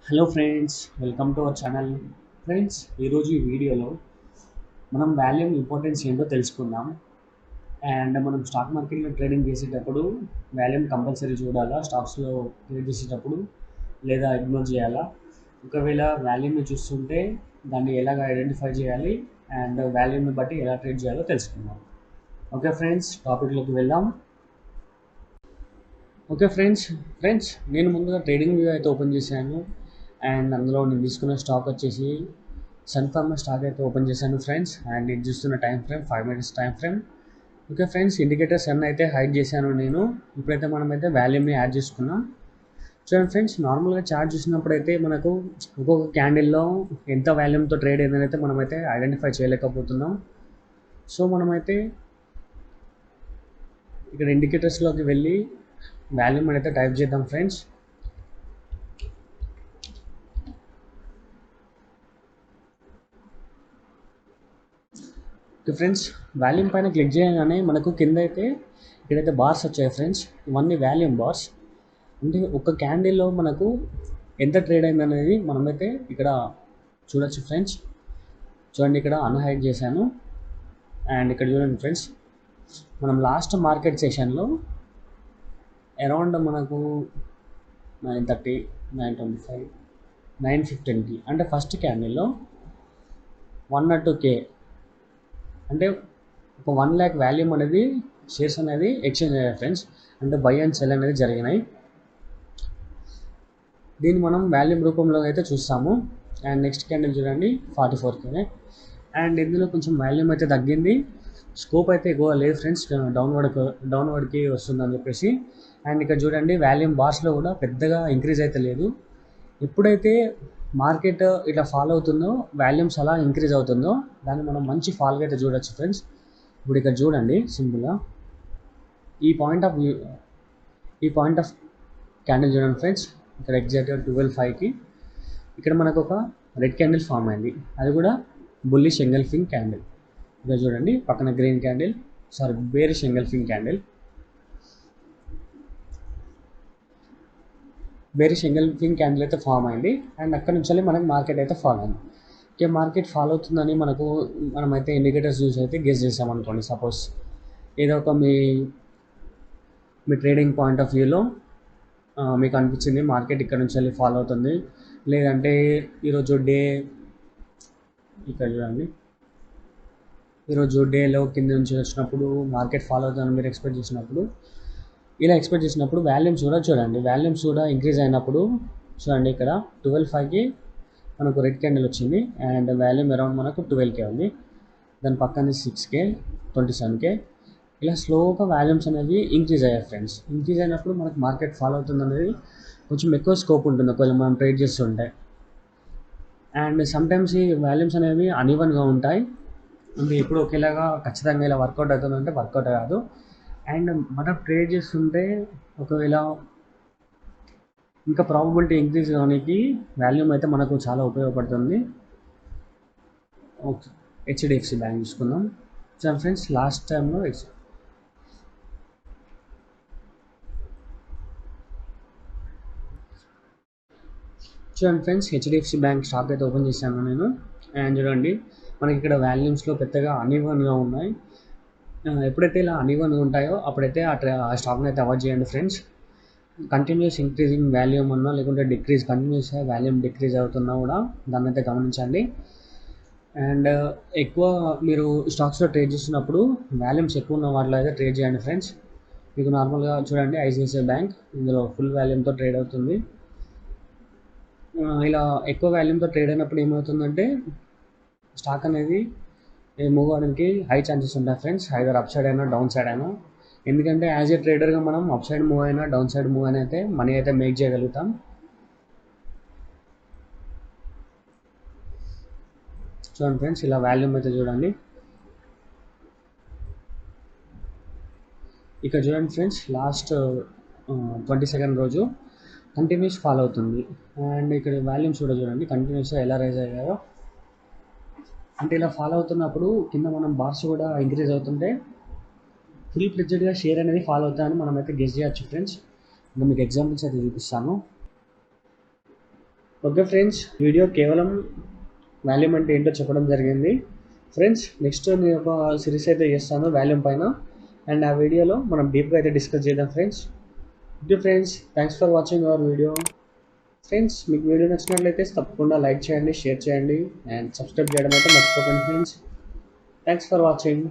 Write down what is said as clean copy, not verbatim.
Hello friends, welcome to our channel. Friends, ఈరోజు ఈ వీడియోలో మనం వాల్యూమ్ ఇంపార్టెన్స్ ఏంటో తెలుసుకుందాం. అండ్ మనం స్టాక్ మార్కెట్లో ట్రేడింగ్ చేసేటప్పుడు వాల్యూమ్ కంపల్సరీ చూడాలా, స్టాక్స్లో ట్రేడ్ చేసేటప్పుడు, లేదా ఇగ్నోర్ చేయాలా? ఒకవేళ వాల్యూమ్ని చూస్తుంటే దాన్ని ఎలాగ ఐడెంటిఫై చేయాలి అండ్ వాల్యూమ్ని బట్టి ఎలా ట్రేడ్ చేయాలో తెలుసుకుందాం. ఓకే ఫ్రెండ్స్, టాపిక్లోకి వెళ్దాం. ఓకే ఫ్రెండ్స్, నేను ముందుగా ట్రేడింగ్ వ్యూ అయితే ఓపెన్ చేశాను. అండ్ అందులో నేను తీసుకున్న స్టాక్ వచ్చేసి సన్ఫార్మా స్టాక్ అయితే ఓపెన్ చేశాను ఫ్రెండ్స్. అండ్ ఇది చూస్తున్న time frame 5 minutes time frame. Okay friends, indicators అన్నీ అయితే హైడ్ చేశాను నేను. ఇప్పుడైతే మనమైతే వాల్యూమ్ని యాడ్ చేసుకున్నాం. చూడండి ఫ్రెండ్స్, నార్మల్గా చార్ట్ చూసినప్పుడు అయితే మనకు ఒక్కొక్క క్యాండిల్లో ఎంత వాల్యూమ్తో ట్రేడ్ అయిందని అయితే మనమైతే ఐడెంటిఫై చేయలేకపోతున్నాం. సో మనమైతే ఇక్కడ ఇండికేటర్స్లోకి వెళ్ళి వాల్యూమ్ అయితే టైప్ చేద్దాం ఫ్రెండ్స్. ఓకే ఫ్రెండ్స్, వాల్యూమ్ పైన క్లిక్ చేయగానే మనకు కింద అయితే ఇక్కడైతే బార్స్ వచ్చాయి ఫ్రెండ్స్. ఇవన్నీ వాల్యూమ్ బార్స్. అంటే ఒక క్యాండిల్లో మనకు ఎంత ట్రేడ్ అయింది అనేది మనమైతే ఇక్కడ చూడొచ్చు ఫ్రెండ్స్. చూడండి, ఇక్కడ అన్హైడ్ చేశాను. అండ్ ఇక్కడ చూడండి ఫ్రెండ్స్, మనం లాస్ట్ మార్కెట్ సెషన్లో అరౌండ్ మనకు 9:30, 9:25, 9:15కి అంటే ఫస్ట్ క్యాండిల్లో 102K అంటే ఒక 1 lakh వాల్యూమ్ అనేది షేర్స్ అనేది ఎక్స్చేంజ్ అయ్యాయి ఫ్రెండ్స్. అంటే బై అండ్ సెల్ అనేది జరిగినాయి. దీన్ని మనం వాల్యూమ్ రూపంలో అయితే చూస్తాము. అండ్ నెక్స్ట్ క్యాండిల్ చూడండి 44K. అండ్ ఇందులో కొంచెం వాల్యూమ్ అయితే తగ్గింది. స్కోప్ అయితే ఎక్కువ లేదు ఫ్రెండ్స్, డౌన్వర్డ్కి వస్తుందని చెప్పేసి. అండ్ ఇక్కడ చూడండి వాల్యూమ్ బార్స్లో కూడా పెద్దగా ఇంక్రీజ్ అయితే లేదు. ఎప్పుడైతే మార్కెట్ ఇట్లా ఫాల్ అవుతుందో వాల్యూమ్స్ అలా ఇంక్రీజ్ అవుతుందో దాన్ని మనం మంచి ఫాల్గా అయితే చూడొచ్చు ఫ్రెండ్స్. ఇప్పుడు ఇక్కడ చూడండి సింపుల్గా ఈ పాయింట్ ఆఫ్ క్యాండిల్ చూడండి ఫ్రెండ్స్. ఇక్కడ ఎగ్జాక్ట్గా 12:05కి ఇక్కడ మనకు ఒక రెడ్ క్యాండిల్ ఫామ్ అయింది. అది కూడా బుల్లిష్ ఎంగల్ఫింగ్ క్యాండిల్. ఇక్కడ చూడండి పక్కన green candle, bearish engulfing candle. Bearish engulfing candle అయితే ఫామ్ అయింది. అండ్ అక్కడ నుంచి మనకి మార్కెట్ అయితే ఫాల్ అయింది. ఓకే, మార్కెట్ ఫాల్ అవుతుందని మనమైతే ఇండికేటర్స్ చూసి అయితే గెస్ చేసామనుకోండి. సపోజ్ ఏదో ఒక మీ ట్రేడింగ్ పాయింట్ ఆఫ్ వ్యూలో మీకు అనిపించింది మార్కెట్ ఇక్కడ నుంచి వెళ్ళి ఫాలో అవుతుంది, లేదంటే ఈరోజు డే ఇక్కడ చూడండి, ఈరోజు డేలో కింద నుంచి వచ్చినప్పుడు మార్కెట్ ఫాలో అవుతుందని మీరు ఎక్స్పెక్ట్ చేసినప్పుడు వాల్యూమ్స్ కూడా చూడండి. వాల్యూమ్స్ కూడా ఇంక్రీజ్ అయినప్పుడు చూడండి, ఇక్కడ 12:05కి మనకు రెడ్ క్యాండిల్ వచ్చింది. అండ్ వాల్యూమ్ అరౌండ్ మనకు 12K ఉంది. దాని పక్కన 6K, 27K. ఇలా స్లోగా వాల్యూమ్స్ అనేవి ఇంక్రీజ్ అయ్యాయి ఫ్రెండ్స్. ఇంక్రీజ్ అయినప్పుడు మనకు మార్కెట్ ఫాలో అవుతుంది అనేది కొంచెం ఎక్కువ స్కోప్ ఉంటుంది ఒకవేళ మనం ట్రేడ్ చేస్తుంటే. అండ్ సమ్టైమ్స్ ఈ వాల్యూమ్స్ అనేవి అన్ఈవెన్గా ఉంటాయి. అంటే ఇప్పుడు ఒకేలాగా ఖచ్చితంగా ఇలా వర్కౌట్ అవుతుందంటే వర్కౌట్ కాదు. అండ్ మనం ట్రేడ్ చేస్తుంటే ఒకవేళ ఇంకా ప్రాబబిలిటీ ఇంక్రీజ్ కావడానికి వాల్యూమ్ అయితే మనకు చాలా ఉపయోగపడుతుంది. ఓకే, హెచ్డిఎఫ్సి బ్యాంక్ తీసుకుందాం. చూడండి ఫ్రెండ్స్, లాస్ట్ టైంలో చూడండి ఫ్రెండ్స్, హెచ్డిఎఫ్సి బ్యాంక్ స్టాక్ అయితే ఓపెన్ చేశాను నేను. అండ్ చూడండి మనకి ఇక్కడ వాల్యూమ్స్లో పెద్దగా అన్ఈవెన్గా ఉన్నాయి. ఎప్పుడైతే ఇలా అన్ఈవెన్గా ఉంటాయో అప్పుడైతే ఆ స్టాక్ని అయితే అవాయిడ్ చేయండి ఫ్రెండ్స్. కంటిన్యూస్ ఇంక్రీజింగ్ వాల్యూమ్ ఉన్నా లేకుంటే కంటిన్యూస్గా వాల్యూమ్ డిక్రీజ్ అవుతున్నా కూడా దాన్ని అయితే గమనించండి. అండ్ ఎక్కువ మీరు స్టాక్స్లో ట్రేడ్ చేస్తున్నప్పుడు వాల్యూమ్స్ ఎక్కువ ఉన్న వాటిలో అయితే ట్రేడ్ చేయండి ఫ్రెండ్స్. మీకు నార్మల్గా చూడండి ఐసిఐసిఐ బ్యాంక్ ఇందులో ఫుల్ వాల్యూమ్తో ట్రేడ్ అవుతుంది. ఇలా ఎక్కువ వాల్యూమ్తో ట్రేడ్ అయినప్పుడు ఏమవుతుందంటే స్టాక్ అనేది మూవ్ అవడానికి హై ఛాన్సెస్ ఉంటాయి ఫ్రెండ్స్, ఐదర్ అప్ సైడ్ అయినా డౌన్ సైడ్ అయినా. ఎందుకంటే యాజ్ ఏ ట్రేడర్గా మనం అప్ సైడ్ మూవ్ అయినా డౌన్ సైడ్ మూవ్ అయినా అయితే మనీ అయితే మేక్ చేయగలుగుతాం. చూడండి ఫ్రెండ్స్, ఇలా వాల్యూమ్ అయితే చూడండి. ఇక్కడ చూడండి ఫ్రెండ్స్, లాస్ట్ 22nd రోజు కంటిన్యూస్ ఫాలో అవుతుంది. అండ్ ఇక్కడ వాల్యూమ్స్ కూడా చూడండి కంటిన్యూస్గా ఎలా రైజ్ అయ్యాయో. అంటే ఇలా ఫాలో అవుతున్నప్పుడు కింద మనం బార్స్ కూడా ఇంక్రీజ్ అవుతుంటే ఫుల్ ఫ్లెడ్జెడ్గా షేర్ అనేది ఫాలో అవుతాయని మనం అయితే గెస్ చేయొచ్చు ఫ్రెండ్స్. ఇంకా మీకు ఎగ్జాంపుల్స్ అయితే చూపిస్తాను. ఓకే ఫ్రెండ్స్, వీడియో కేవలం వాల్యూమ్ అంటే ఏంటో చెప్పడం జరిగింది. ఫ్రెండ్స్, నెక్స్ట్ నేను ఒక సిరీస్ అయితే చేస్తాను వాల్యూమ్ పైన, అండ్ ఆ వీడియోలో మనం డీప్గా అయితే డిస్కస్ చేద్దాం friends. Okay friends, thanks for watching our video. Friends, మీకు వీడియో నచ్చినట్లయితే తప్పకుండా లైక్ చేయండి, షేర్ చేయండి అండ్ సబ్స్క్రైబ్ చేయడం అయితే మర్చిపోకండి ఫ్రెండ్స్. Thanks for watching.